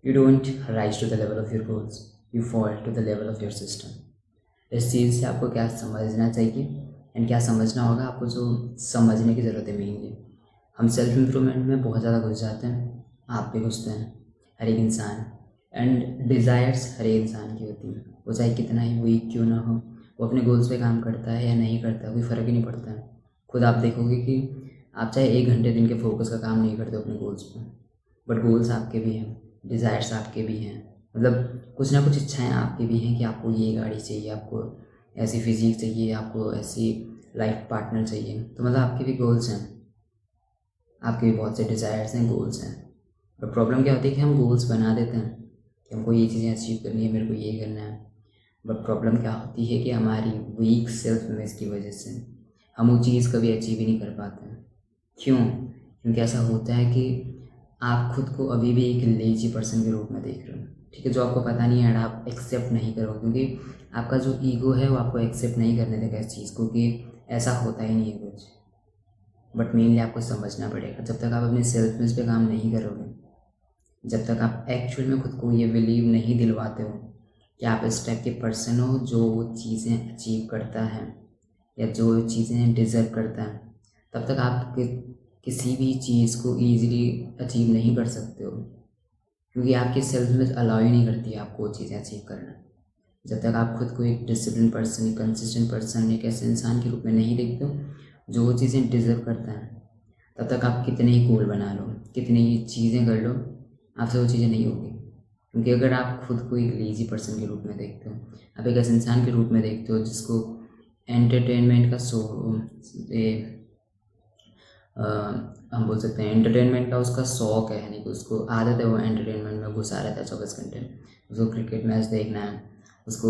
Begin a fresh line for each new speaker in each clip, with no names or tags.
You don't rise to the level of your goals, you fall to the level of your system. इस चीज़ से आपको क्या समझना चाहिए एंड क्या समझना होगा, आपको जो समझने की ज़रूरत है मेनली। हम सेल्फ इम्प्रूवमेंट में बहुत ज़्यादा घुस जाते हैं, आप भी घुसते हैं, हर एक इंसान। एंड डिज़ायर्स हर एक इंसान की होती है, वो चाहे कितना ही वीक क्यों ना हो, वो अपने गोल्स पे काम करता है या नहीं करता, कोई फ़र्क ही नहीं पड़ता है। खुद आप देखोगे कि आप चाहे 1 घंटे दिन के फोकस का काम नहीं करते अपने गोल्स पर, बट गोल्स आपके भी हैं, डिज़ायर्स आपके भी हैं, मतलब कुछ ना कुछ इच्छाएं आपकी भी हैं कि आपको ये गाड़ी चाहिए, आपको ऐसी फिजिक चाहिए, आपको ऐसी लाइफ पार्टनर चाहिए। तो मतलब आपके भी गोल्स हैं, आपके भी बहुत से डिज़ायर्स हैं, गोल्स हैं। बट प्रॉब्लम क्या होती है कि हम गोल्स बना देते हैं कि हमको ये चीज़ें अचीव करनी है, मेरे को ये करना है। बट प्रॉब्लम क्या होती है कि हमारी वीक सेल्फ इमेज की वजह से हम वो चीज़ कभी अचीव ही नहीं कर पाते हैं। क्यों? क्योंकि ऐसा होता है कि आप खुद को अभी भी एक लेजी पर्सन के रूप में देख रहे हो, ठीक है, जो आपको पता नहीं है, आप एक्सेप्ट नहीं करोगे क्योंकि आपका जो ईगो है वो आपको एक्सेप्ट नहीं करने देगा इस चीज़ को कि ऐसा होता ही नहीं है कुछ। बट मेनली आपको समझना पड़ेगा, जब तक आप अपने सेल्फ इमेज पे काम नहीं करोगे, जब तक आप एक्चुअल में खुद को ये बिलीव नहीं दिलवाते हो कि आप इस टाइप के पर्सन हो जो वो चीज़ें अचीव करता है या जो चीज़ें डिज़र्व करता है, तब तक आप किसी भी चीज़ को ईज़िली अचीव नहीं कर सकते हो, क्योंकि आपकी सेल्फ इमेज अलाउ ही नहीं करती है आपको वो चीज़ें अचीव करना। जब तक आप खुद को एक डिसिप्लिन पर्सन, एक कंसिस्टेंट पर्सन, एक ऐसे इंसान के रूप में नहीं देखते हो जो वो चीज़ें डिज़र्व करता है, तब तक आप कितने ही गोल बना लो, कितनी ही चीज़ें कर लो, आपसे वो चीज़ें नहीं होगी। क्योंकि अगर आप खुद को एक लेजी पर्सन के रूप में देखते हो, आप एक ऐसे इंसान के रूप में देखते हो जिसको एंटरटेनमेंट का हम बोल सकते हैं एंटरटेनमेंट का उसका शौक़ है, यानी कि उसको आदत है वो एंटरटेनमेंट में घुसा रहता है 24 घंटे। उसको क्रिकेट मैच देखना है, उसको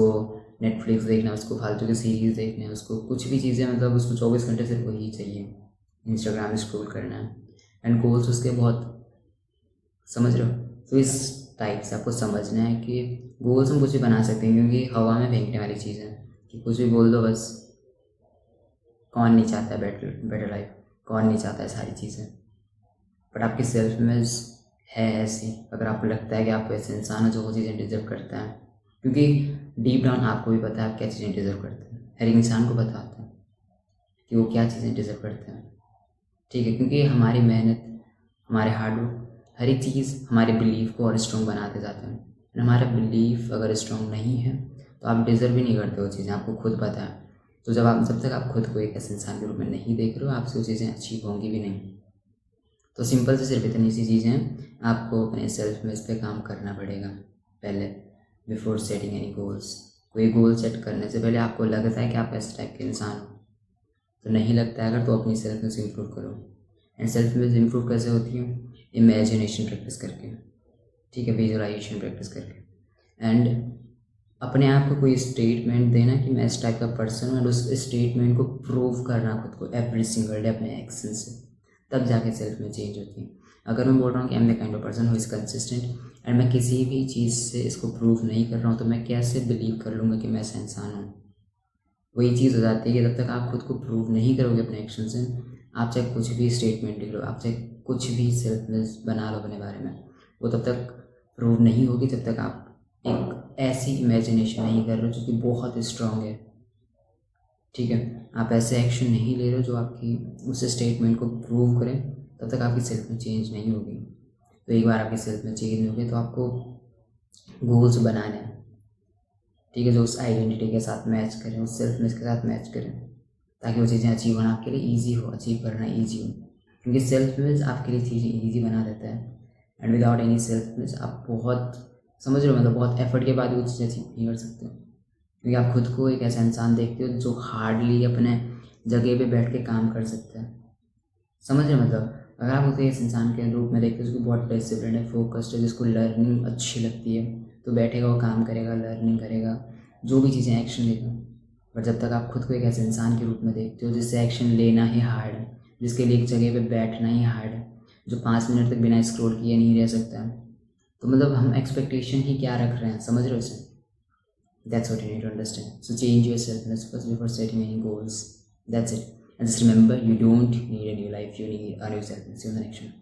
नेटफ्लिक्स देखना है, उसको फालतू की सीरीज़ देखना है, उसको कुछ भी चीज़ें, मतलब उसको 24 घंटे सिर्फ वही चाहिए, इंस्टाग्राम स्क्रॉल करना है। एंड गोल्स उसके बहुत, समझ रहे हो? तो इस टाइप से आपको समझना है कि गोल्स हम कुछ भी बना सकते हैं, क्योंकि हवा में फेंकने वाली चीज़ है कि कुछ भी बोल दो बस। कौन नहीं चाहता है बेटर लाइफ, कौन नहीं चाहता है सारी चीज़ें। बट आपकी सेल्फ इमेज है ऐसी, अगर आपको लगता है कि आप ऐसे इंसान हो जो वो चीज़ें डिजर्व करता है, क्योंकि डीप डाउन आपको भी पता है आप क्या चीज़ें डिजर्व करते हैं, हर एक इंसान को पता होता है कि वो क्या चीज़ें डिजर्व करते हैं, ठीक है। क्योंकि हमारी मेहनत, हमारे हार्डवर्क, हर एक चीज़ हमारे बिलीफ को और स्ट्रॉन्ग बनाते जाते हैं। हमारा बिलीफ अगर स्ट्रॉन्ग नहीं है तो आप डिज़र्व भी नहीं करते वो चीज़ें, आपको खुद पता है। तो जब तक आप खुद को एक ऐसे इंसान के रूप में नहीं देख रहे हो, आपसे वो चीज़ें अचीव होंगी भी नहीं। तो सिंपल से सिर्फ इतनी सी चीज़ें हैं, आपको अपने सेल्फ इमेज पे काम करना पड़ेगा पहले, बिफोर सेटिंग एनी गोल्स। कोई गोल सेट करने से पहले आपको लगता है कि आप ऐसे टाइप के इंसान हो, तो नहीं लगता है अगर, तो अपनी सेल्फ इमेज इम्प्रूव करो। एंड सेल्फ इमेज इम्प्रूव कैसे होती है? इमेजिनेशन प्रैक्टिस करके, ठीक है, विजुअलाइजेशन प्रैक्टिस करके। एंड अपने आप को कोई स्टेटमेंट देना कि मैं इस टाइप का पर्सन हूँ, एंड उस स्टेटमेंट को प्रूव करना खुद को एवरी सिंगल डे अपने एक्शन से, तब जाके सेल्फ में चेंज होती है। अगर मैं बोल रहा हूँ कि I am the kind of person who is consistent, and मैं किसी भी चीज़ से इसको प्रूव नहीं कर रहा हूँ, तो मैं कैसे बिलीव कर लूँगा कि मैं ऐसा इंसान हूँ? वही चीज़ हो जाती है कि जब तक आप खुद को प्रूव नहीं करोगे अपने एक्शन से, आप चाहे कुछ भी स्टेटमेंट लिख लो, आप चाहे कुछ भी सेल्फलेस बना लो अपने बारे में, वो तब तक प्रूव नहीं होगी जब तक आप एक ऐसी इमेजिनेशन नहीं कर रहे हो जो कि बहुत स्ट्रांग है, ठीक है। आप ऐसे एक्शन नहीं ले रहे हो जो आपकी उस स्टेटमेंट को प्रूव करें, तब तक आपकी सेल्फ में चेंज नहीं होगी। तो एक बार आपकी सेल्फ में चेंज होगी तो आपको गोल्स बनाने हैं, ठीक है, जो उस आइडेंटिटी के साथ मैच करें, उस सेल्फ इमेज के साथ मैच करें, ताकि वो चीज़ें अचीव होना आपके लिए ईजी हो, अचीव करना ईजी हो। क्योंकि सेल्फ इमेज आपके लिए चीज़ें ईजी बना देता है। And without any self image आप बहुत, समझ रहे हो, मतलब बहुत एफर्ट के बाद वो चीज़ें अचीव नहीं कर सकते, क्योंकि आप खुद को एक ऐसा इंसान देखते हो जो हार्डली अपने जगह पे बैठ के काम कर सकता है, समझ रहे हो? मतलब अगर आप उसे इस इंसान के रूप में देखते हो जिसको बहुत डिसिप्लिन है, फोकस्ड है, जिसको लर्निंग अच्छी लगती है, तो बैठेगा, वो काम करेगा, लर्निंग करेगा, जो भी चीज़ें एक्शन लेगा। पर जब तक आप खुद को एक ऐसे इंसान के रूप में देखते हो जिससे एक्शन लेना ही हार्ड है, जिसके लिए एक जगह पे बैठना ही हार्ड है, जो 5 मिनट तक बिना स्क्रॉल किए नहीं रह सकता है, तो मतलब हम एक्सपेक्टेशन ही क्या रख रहे हैं, समझ रहे हो इसे? That's what you need to understand. So change yourself first before setting any goals. That's it. And just remember, you don't need a new life, you need a new self. See you in the next one.